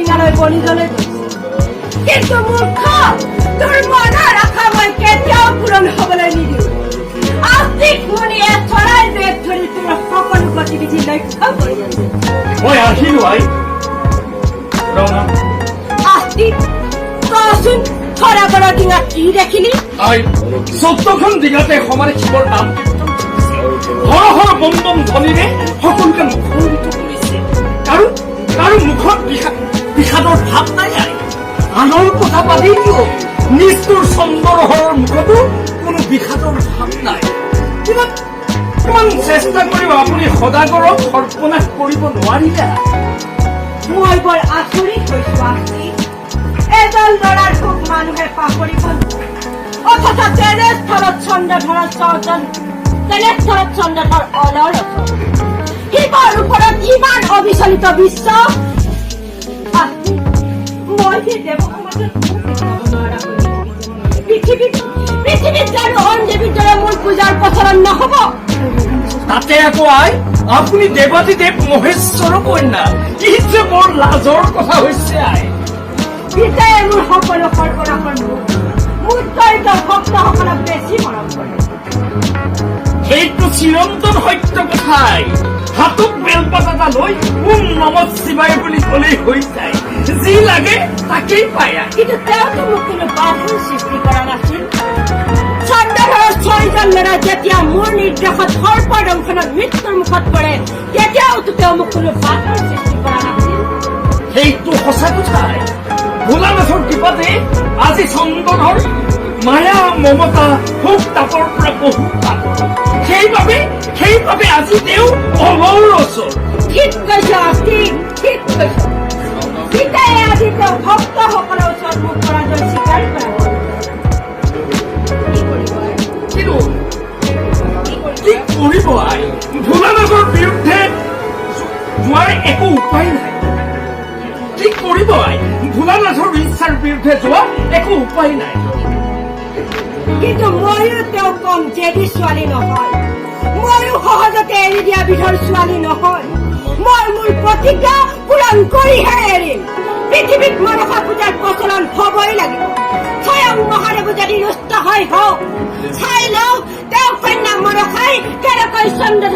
টিঙালৈ বনিজলৈ কিন্তু মূৰ্খ তোৰ মনৰ আশা মই কেতিয়াও পূৰণ হবলৈ নিদিওঁ আস্তিক মুনিয়ে চৰাই বেগ ধৰি তোমাৰ সকলো গতিবিধি লক্ষ্য কৰি আছে মই আহিলো আই আস্তিক কচোন খৰাগৰৰ টিঙাত কি দেখিলি আই 14খন টিঙাতে সমানে শিৱৰ নাম হৰ বম বম ধ্বনিৰে সকলোকে মুখৰিত কৰিছে কাৰো মুখত বিষাদৰ ভাৱ নাই আই আনৰ কথা বাদেই দিও নিষ্ঠুৰ চন্দ্ৰহৰৰ মুখতো কোনো বিষাদৰ ভাৱ নাই কিমান চেষ্টা কৰিব আপুনি সদাগৰক সৰ্বনাশ কৰিব নোৱাৰিলে মই বৰ আচৰিত হৈছো আস্তিক এডাল ল'ৰাৰ সুখ মানুহে পাহৰিব অথচ তেনেস্থলত চন্দ্ৰধৰ অলৰথ শিৱৰ ওপৰত ইমান অবিচলিত বিশ্বাস মই যে দেৱ সমাজত পৃথিৱীত জানো অন দেৱীৰ দৰে মোৰ পূজাৰ প্ৰচলন নহব তাতে আকৌ আই আপুনি দেৱাদিদেৱ মহেশ্বৰৰ কন্যা কি যে বৰ লাজৰ কথা হৈছে আই পিতায়ে মোৰ সকলো সৰ্বনাশৰ মোৰ চৰিত ভক্তসকলক বেছি মৰম কৰে সেইটো চিৰন্তন সত্য কথাই হাতত বেলপাত এটা লৈ নম শিৱায় বুলি কলেই হৈ যায় যি লাগে তাকেই পায় কিন্তু তেওঁতো মোক কোনো বাধাৰ সৃষ্টি কৰা নাছিল চন্দ্ৰধৰৰ 6জন ল'ৰা যেতিয়া মোৰ নিৰ্দেশত সৰ্পৰ দংশনত মৃত্যুৰ মুখত পৰে তেতিয়াওতো তেওঁ মোক কোনো বাধাৰ সৃষ্টি কৰা নাছিল সেইটো সঁচা কথাই ভোলানাথৰ কৃপাতে আজি চন্দ্ৰধৰ মায়া মমতা সুখ তাপৰ পৰা বহু সেইবাবে আজি তেওঁ অলৰ ওচৰ ঠিক কৈছ আস্তিক ঠিক কৈছ পিতায়ে আজি তেওঁ ভক্তসকলৰ ওচৰত মোক পৰাজয় স্বীকাৰ কৰা কি কৰিব আই ভোলানাথৰ বিৰুদ্ধে যোৱাৰ একো উপায় নাই কি কৰিব আই ভোলানাথৰ ইচ্ছাৰ বিৰুদ্ধে যোৱা একো উপায় নাই কিন্তু ময়ো তেওঁ কম জেদি ছোৱালী নহয় ময়ো সহজতে এৰি দিয়া বিধৰ ছোৱালী নহয় মই মোৰ প্ৰতিজ্ঞা পূৰণ কৰিহে এৰিম পৃথিৱীত মনসা পূজাৰ প্ৰচলন হবই লাগিব স্বয়ং মহাদেৱ যদি ৰুষ্ট হয় হওক চাই লওঁ তেওঁ কন্যা মনসাই কেনেকৈ চন্দ্ৰধৰ